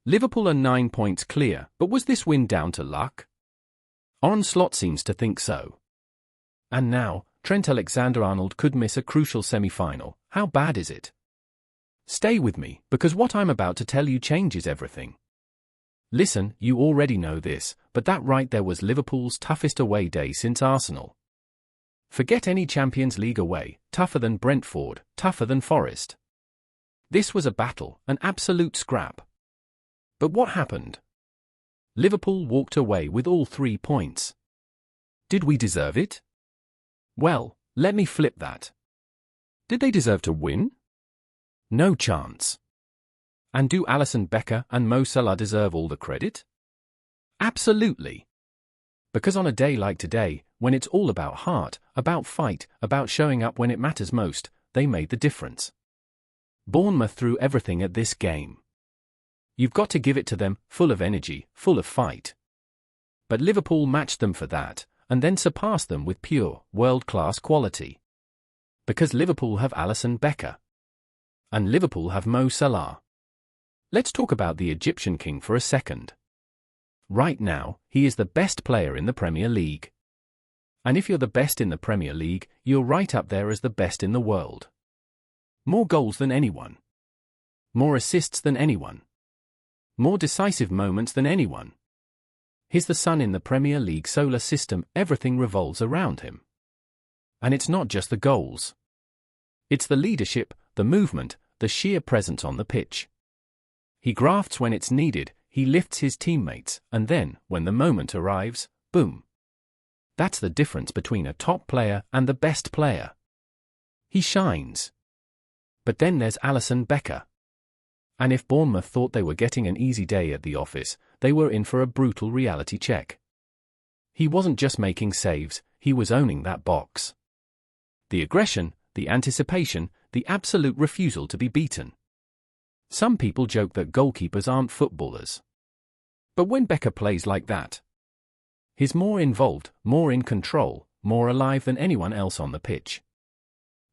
Liverpool are 9 points clear, but was this win down to luck? Arne Slot seems to think so. And now, Trent Alexander-Arnold could miss a crucial semi-final. How bad is it? Stay with me, because what I'm about to tell you changes everything. Listen, you already know this, but that right there was Liverpool's toughest away day since Arsenal. Forget any Champions League away, tougher than Brentford, tougher than Forest. This was a battle, an absolute scrap. But what happened? Liverpool walked away with all 3 points. Did we deserve it? Well, let me flip that. Did they deserve to win? No chance. And do Alisson Becker and Mo Salah deserve all the credit? Absolutely. Because on a day like today, when it's all about heart, about fight, about showing up when it matters most, they made the difference. Bournemouth threw everything at this game. You've got to give it to them, full of energy, full of fight. But Liverpool matched them for that, and then surpassed them with pure, world-class quality. Because Liverpool have Alisson Becker. And Liverpool have Mo Salah. Let's talk about the Egyptian king for a second. Right now, he is the best player in the Premier League. And if you're the best in the Premier League, you're right up there as the best in the world. More goals than anyone. More assists than anyone. More decisive moments than anyone. He's the sun in the Premier League solar system, everything revolves around him. And it's not just the goals. It's the leadership, the movement, the sheer presence on the pitch. He grafts when it's needed, he lifts his teammates, and then, when the moment arrives, boom. That's the difference between a top player and the best player. He shines. But then there's Alisson Becker. And if Bournemouth thought they were getting an easy day at the office, they were in for a brutal reality check. He wasn't just making saves, he was owning that box. The aggression, the anticipation, the absolute refusal to be beaten. Some people joke that goalkeepers aren't footballers. But when Becker plays like that, he's more involved, more in control, more alive than anyone else on the pitch.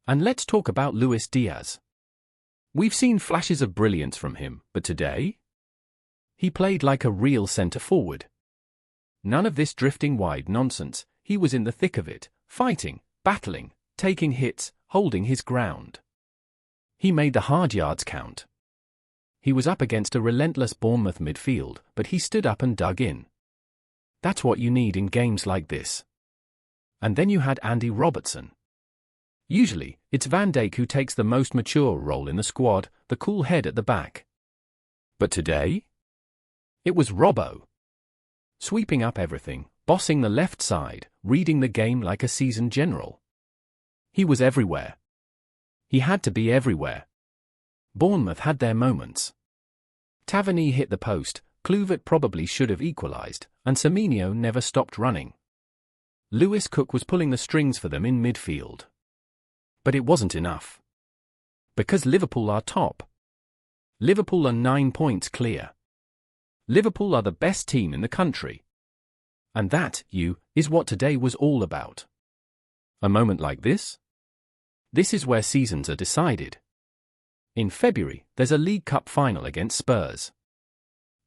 And let's talk about Luis Diaz. We've seen flashes of brilliance from him, but today? He played like a real centre-forward. None of this drifting wide nonsense, he was in the thick of it, fighting, battling, taking hits, holding his ground. He made the hard yards count. He was up against a relentless Bournemouth midfield, but he stood up and dug in. That's what you need in games like this. And then you had Andy Robertson. Usually, it's Van Dijk who takes the most mature role in the squad, the cool head at the back. But today? It was Robbo. Sweeping up everything, bossing the left side, reading the game like a seasoned general. He was everywhere. He had to be everywhere. Bournemouth had their moments. Tavernier hit the post, Kluivert probably should have equalised, and Semenyo never stopped running. Lewis Cook was pulling the strings for them in midfield. But it wasn't enough. Because Liverpool are top. Liverpool are 9 points clear. Liverpool are the best team in the country. And that, is what today was all about. A moment like this? This is where seasons are decided. In February, there's a League Cup final against Spurs.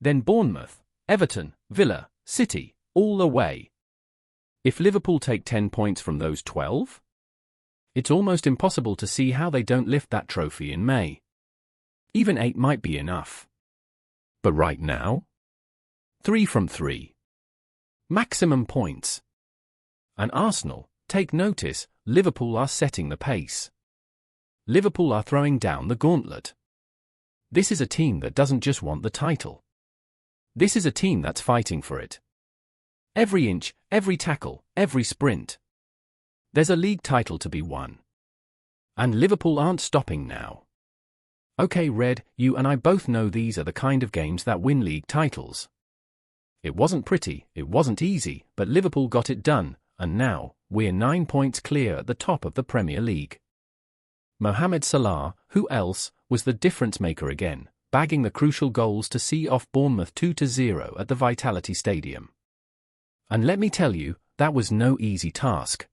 Then Bournemouth, Everton, Villa, City, all away. If Liverpool take 10 points from those 12? It's almost impossible to see how they don't lift that trophy in May. Even 8 might be enough. But right now? 3 from 3. Maximum points. And Arsenal, take notice, Liverpool are setting the pace. Liverpool are throwing down the gauntlet. This is a team that doesn't just want the title. This is a team that's fighting for it. Every inch, every tackle, every sprint. There's a league title to be won. And Liverpool aren't stopping now. Okay, Red, you and I both know these are the kind of games that win league titles. It wasn't pretty, it wasn't easy, but Liverpool got it done, and now, we're 9 points clear at the top of the Premier League. Mohamed Salah, who else, was the difference maker again, bagging the crucial goals to see off Bournemouth 2-0 at the Vitality Stadium. And let me tell you, that was no easy task.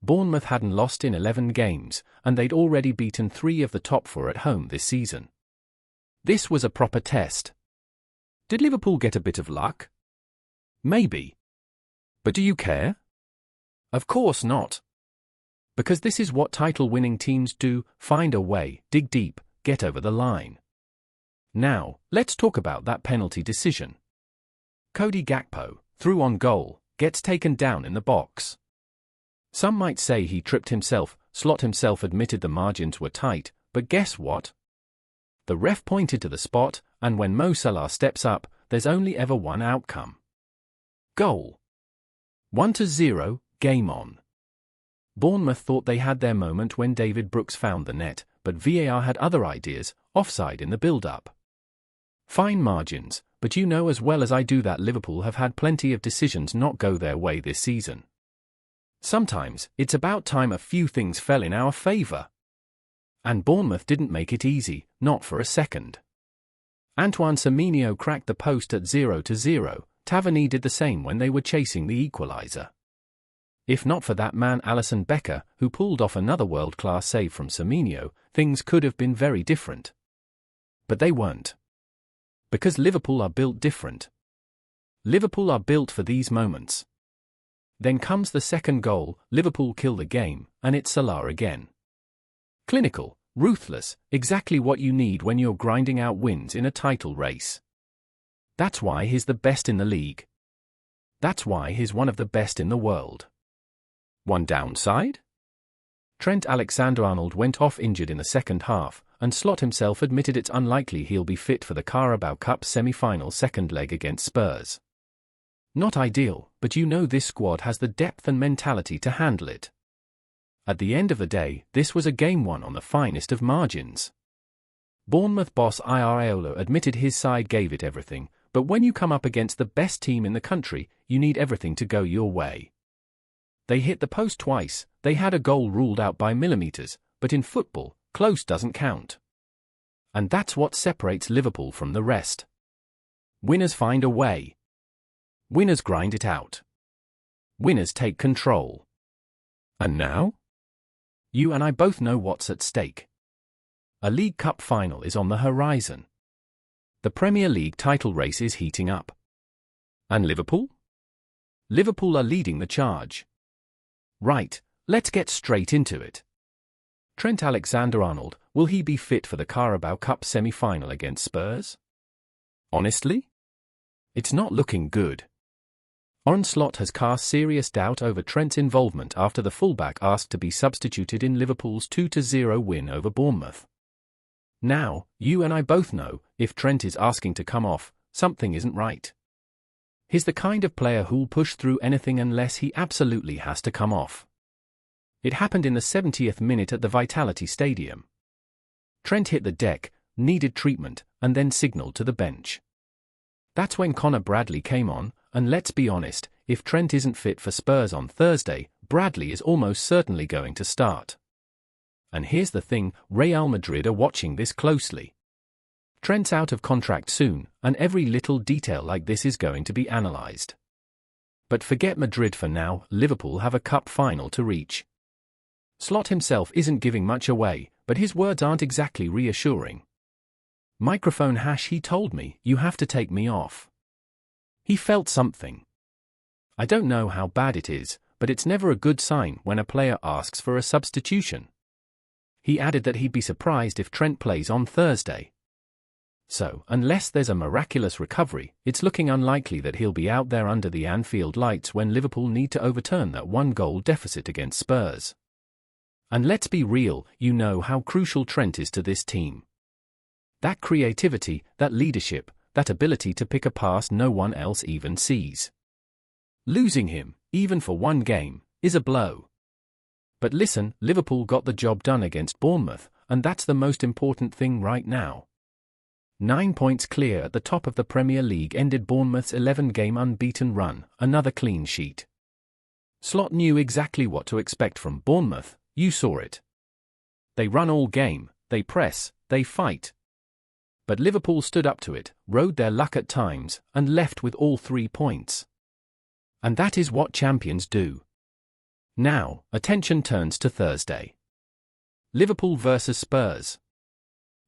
Bournemouth hadn't lost in 11 games, and they'd already beaten 3 of the top 4 at home this season. This was a proper test. Did Liverpool get a bit of luck? Maybe. But do you care? Of course not. Because this is what title-winning teams do: find a way, dig deep, get over the line. Now, let's talk about that penalty decision. Cody Gakpo, through on goal, gets taken down in the box. Some might say he tripped himself. Slot himself admitted the margins were tight, but guess what? The ref pointed to the spot, and when Mo Salah steps up, there's only ever one outcome. Goal. 1-0, game on. Bournemouth thought they had their moment when David Brooks found the net, but VAR had other ideas: offside in the build-up. Fine margins, but you know as well as I do that Liverpool have had plenty of decisions not go their way this season. Sometimes, it's about time a few things fell in our favour. And Bournemouth didn't make it easy, not for a second. Antoine Semenyo cracked the post at 0-0, Tavernier did the same when they were chasing the equaliser. If not for that man Alisson Becker, who pulled off another world-class save from Semenyo, things could have been very different. But they weren't. Because Liverpool are built different. Liverpool are built for these moments. Then comes the second goal, Liverpool kill the game, and it's Salah again. Clinical, ruthless, exactly what you need when you're grinding out wins in a title race. That's why he's the best in the league. That's why he's one of the best in the world. One downside? Trent Alexander-Arnold went off injured in the second half, and Slot himself admitted it's unlikely he'll be fit for the Carabao Cup semi-final second leg against Spurs. Not ideal, but you know this squad has the depth and mentality to handle it. At the end of the day, this was a game won on the finest of margins. Bournemouth boss Iraola admitted his side gave it everything, but when you come up against the best team in the country, you need everything to go your way. They hit the post twice, they had a goal ruled out by millimetres, but in football, close doesn't count. And that's what separates Liverpool from the rest. Winners find a way. Winners grind it out. Winners take control. And now? You and I both know what's at stake. A League Cup final is on the horizon. The Premier League title race is heating up. And Liverpool? Liverpool are leading the charge. Right, let's get straight into it. Trent Alexander-Arnold, will he be fit for the Carabao Cup semi-final against Spurs? Honestly? It's not looking good. Arne Slot has cast serious doubt over Trent's involvement after the fullback asked to be substituted in Liverpool's 2-0 win over Bournemouth. Now, you and I both know, if Trent is asking to come off, something isn't right. He's the kind of player who'll push through anything unless he absolutely has to come off. It happened in the 70th minute at the Vitality Stadium. Trent hit the deck, needed treatment, and then signalled to the bench. That's when Connor Bradley came on, and let's be honest, if Trent isn't fit for Spurs on Thursday, Bradley is almost certainly going to start. And here's the thing, Real Madrid are watching this closely. Trent's out of contract soon, and every little detail like this is going to be analysed. But forget Madrid for now, Liverpool have a cup final to reach. Slot himself isn't giving much away, but his words aren't exactly reassuring. Microphone hash, he told me, you have to take me off. He felt something. I don't know how bad it is, but it's never a good sign when a player asks for a substitution. He added that he'd be surprised if Trent plays on Thursday. So, unless there's a miraculous recovery, it's looking unlikely that he'll be out there under the Anfield lights when Liverpool need to overturn that one-goal deficit against Spurs. And let's be real, you know how crucial Trent is to this team. That creativity, that leadership, that ability to pick a pass no one else even sees. Losing him, even for one game, is a blow. But listen, Liverpool got the job done against Bournemouth, and that's the most important thing right now. 9 points clear at the top of the Premier League ended Bournemouth's 11-game unbeaten run, another clean sheet. Slot knew exactly what to expect from Bournemouth, you saw it. They run all game, they press, they fight. But Liverpool stood up to it, rode their luck at times, and left with all 3 points. And that is what champions do. Now, attention turns to Thursday. Liverpool versus Spurs.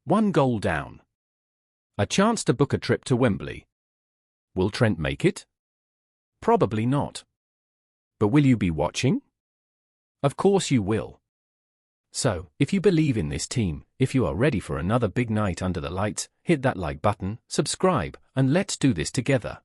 1 goal down. A chance to book a trip to Wembley. Will Trent make it? Probably not. But will you be watching? Of course you will. So, if you believe in this team, if you are ready for another big night under the lights, hit that like button, subscribe, and let's do this together.